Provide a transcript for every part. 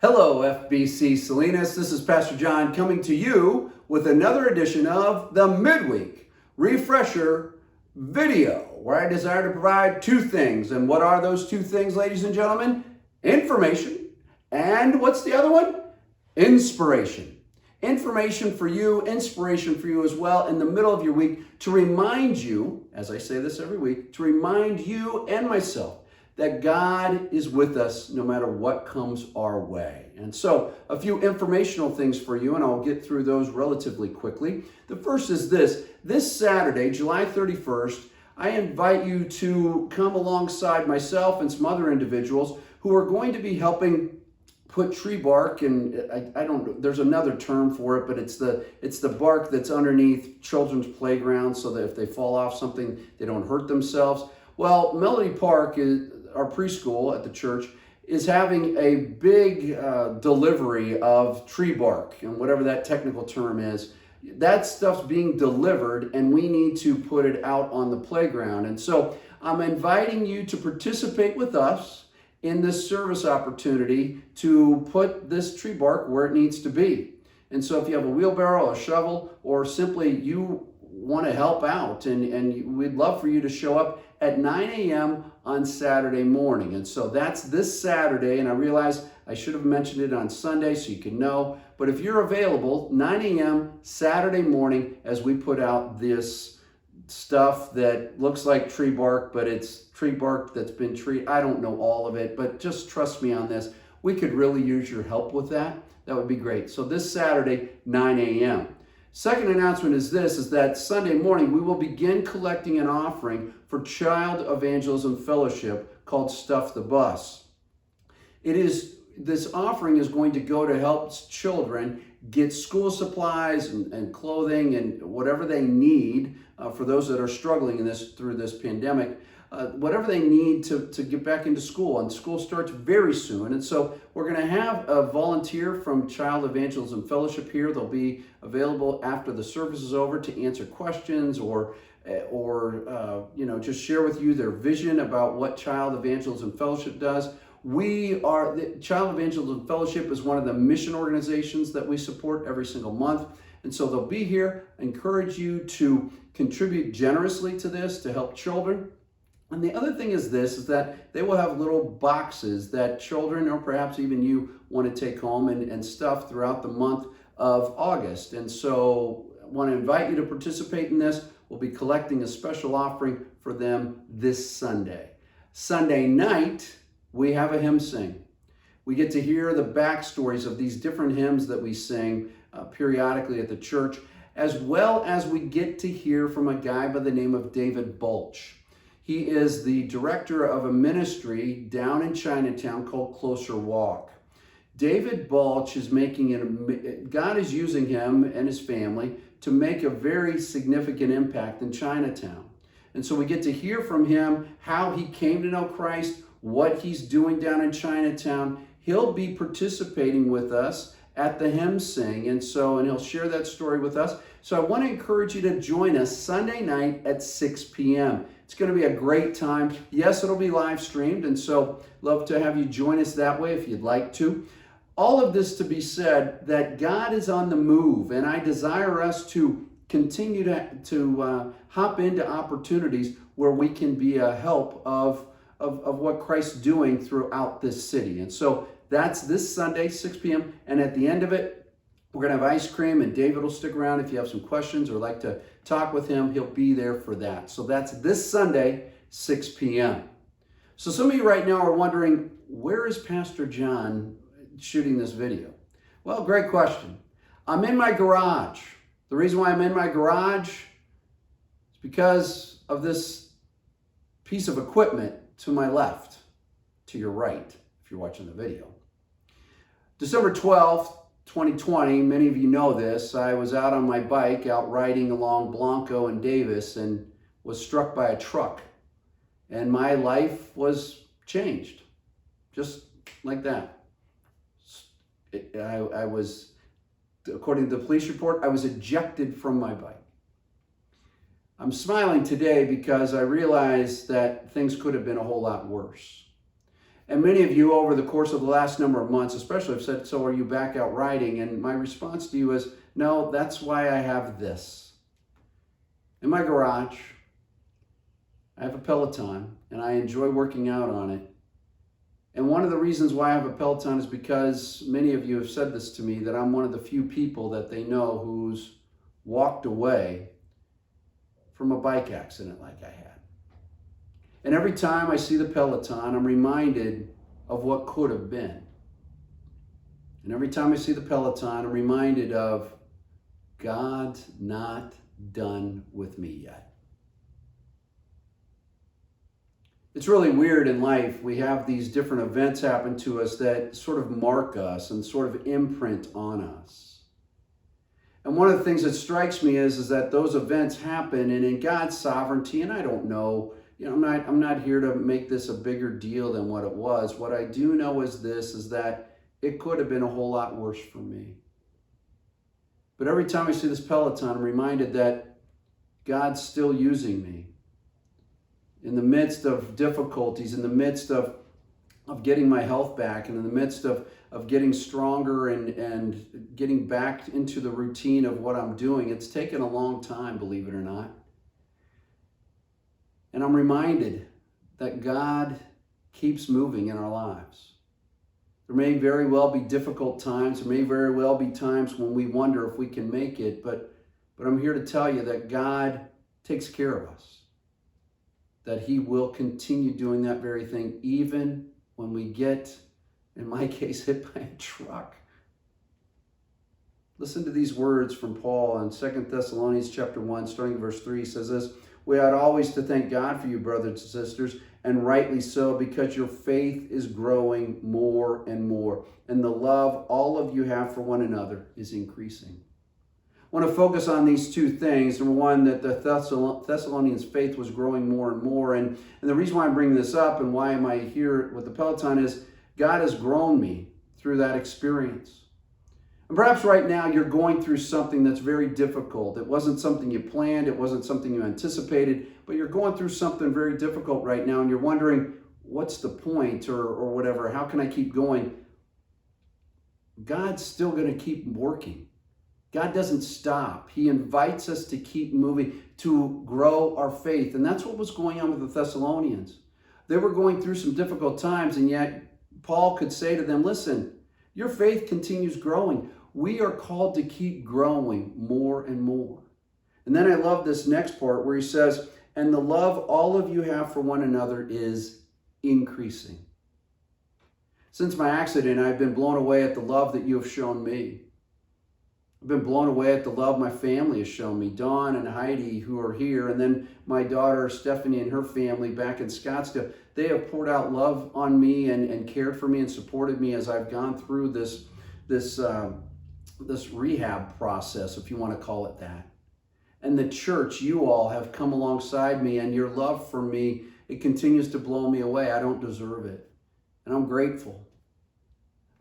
Hello, FBC Salinas. This is Pastor John coming to you with another edition of the Midweek Refresher video, where I desire to provide two things. And what are those two things, ladies and gentlemen? Information. And what's the other one? Inspiration. Information for you, inspiration for you as well in the middle of your week to remind you, as I say this every week, to remind you and myself that God is with us no matter what comes our way. And so a few informational things for you, and I'll get through those relatively quickly. The first is this Saturday, July 31st, I invite you to come alongside myself and some other individuals who are going to be helping put tree bark, and I don't know, there's another term for it, but it's the bark that's underneath children's playgrounds so that if they fall off something, they don't hurt themselves. Well, Melody Park, our preschool at the church, is having a big delivery of tree bark, and whatever that technical term is. That stuff's being delivered, and we need to put it out on the playground. And so I'm inviting you to participate with us in this service opportunity to put this tree bark where it needs to be. And so if you have a wheelbarrow, a shovel, or simply you want to help out, and we'd love for you to show up at 9 a.m. on Saturday morning. And so that's this Saturday, and I realize I should have mentioned it on Sunday so you can know, but if you're available, 9 a.m. Saturday morning as we put out this stuff that looks like tree bark, but it's tree bark that's been treated. I don't know all of it, but just trust me on this. We could really use your help with that. That would be great. So this Saturday, 9 a.m. Second announcement is that Sunday morning we will begin collecting an offering for Child Evangelism Fellowship called Stuff the Bus. This offering is going to go to help children get school supplies and clothing and whatever they need for those that are struggling through this pandemic. Whatever they need to get back into school, and school starts very soon. And so we're going to have a volunteer from Child Evangelism Fellowship here. They'll be available after the service is over to answer questions or just share with you their vision about what Child Evangelism Fellowship does. The Child Evangelism Fellowship is one of the mission organizations that we support every single month. And so they'll be here. I encourage you to contribute generously to this to help children. And the other thing is that they will have little boxes that children, or perhaps even you, want to take home and stuff throughout the month of August. And so I want to invite you to participate in this. We'll be collecting a special offering for them this Sunday. Sunday night, we have a hymn sing. We get to hear the backstories of these different hymns that we sing periodically at the church, as well as we get to hear from a guy by the name of David Balch. He is the director of a ministry down in Chinatown called Closer Walk. David Balch is God is using him and his family to make a very significant impact in Chinatown. And so we get to hear from him how he came to know Christ, what he's doing down in Chinatown. He'll be participating with us at the hymn sing, and he'll share that story with us. So I want to encourage you to join us Sunday night at 6 p.m. It's going to be a great time. Yes, it'll be live streamed, and so love to have you join us that way if you'd like to. All of this to be said that God is on the move, and I desire us to continue to hop into opportunities where we can be a help of what Christ's doing throughout this city. And so that's this Sunday, 6 p.m. And at the end of it, we're going to have ice cream, and David will stick around if you have some questions or like to talk with him. He'll be there for that. So that's this Sunday, 6 p.m. So some of you right now are wondering, where is Pastor John shooting this video? Well, great question. I'm in my garage. The reason why I'm in my garage is because of this piece of equipment to my left, to your right, if you're watching the video. December 12th, 2020, many of you know this, I was out on my bike, out riding along Blanco and Davis, and was struck by a truck. And my life was changed, just like that. I was, according to the police report, I was ejected from my bike. I'm smiling today because I realized that things could have been a whole lot worse. And many of you over the course of the last number of months, especially, have said, so are you back out riding? And my response to you is, no, that's why I have this. In my garage, I have a Peloton, and I enjoy working out on it. And one of the reasons why I have a Peloton is because many of you have said this to me, that I'm one of the few people that they know who's walked away from a bike accident like I had. And every time I see the Peloton, I'm reminded of what could have been. And every time I see the Peloton, I'm reminded of God's not done with me yet. It's really weird in life. We have these different events happen to us that sort of mark us and sort of imprint on us. And one of the things that strikes me is that those events happen, and in God's sovereignty, and I don't know, I'm not here to make this a bigger deal than what it was. What I do know is this, is that it could have been a whole lot worse for me. But every time I see this Peloton, I'm reminded that God's still using me. In the midst of difficulties, in the midst of getting my health back, and in the midst of getting stronger and getting back into the routine of what I'm doing, it's taken a long time, believe it or not. And I'm reminded that God keeps moving in our lives. There may very well be difficult times. There may very well be times when we wonder if we can make it, but I'm here to tell you that God takes care of us. That He will continue doing that very thing even when we get, in my case, hit by a truck. Listen to these words from Paul in 2 Thessalonians chapter 1, starting verse 3. He says this, "We ought always to thank God for you, brothers and sisters, and rightly so, because your faith is growing more and more, and the love all of you have for one another is increasing." I want to focus on these two things. Number one, that the Thessalonians' faith was growing more and more. And the reason why I'm bringing this up and why am I here with the Peloton is God has grown me through that experience. And perhaps right now you're going through something that's very difficult. It wasn't something you planned. It wasn't something you anticipated. But you're going through something very difficult right now. And you're wondering, what's the point or whatever? How can I keep going? God's still going to keep working. God doesn't stop. He invites us to keep moving, to grow our faith. And that's what was going on with the Thessalonians. They were going through some difficult times, and yet Paul could say to them, listen, your faith continues growing. We are called to keep growing more and more. And then I love this next part where he says, and the love all of you have for one another is increasing. Since my accident, I've been blown away at the love that you have shown me. I've been blown away at the love my family has shown me. Dawn and Heidi, who are here, and then my daughter Stephanie and her family back in Scottsdale. They have poured out love on me and cared for me and supported me as I've gone through this rehab process, if you want to call it that. And the church, you all have come alongside me, and your love for me, it continues to blow me away. I don't deserve it. And I'm grateful.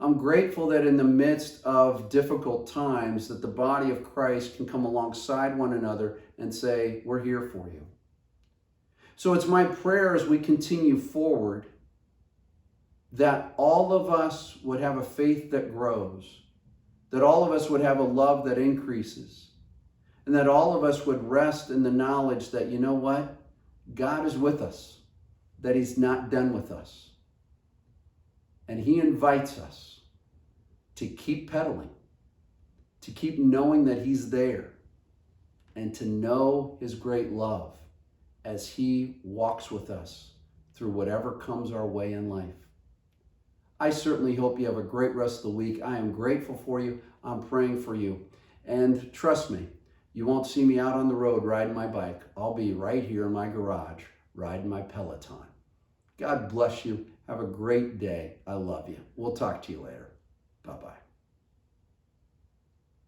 I'm grateful that in the midst of difficult times that the body of Christ can come alongside one another and say, we're here for you. So it's my prayer as we continue forward that all of us would have a faith that grows, that all of us would have a love that increases, and that all of us would rest in the knowledge that, you know what? God is with us, that He's not done with us. And He invites us to keep pedaling, to keep knowing that He's there, and to know His great love as He walks with us through whatever comes our way in life. I certainly hope you have a great rest of the week. I am grateful for you. I'm praying for you. And trust me, you won't see me out on the road riding my bike. I'll be right here in my garage riding my Peloton. God bless you. Have a great day. I love you. We'll talk to you later. Bye-bye.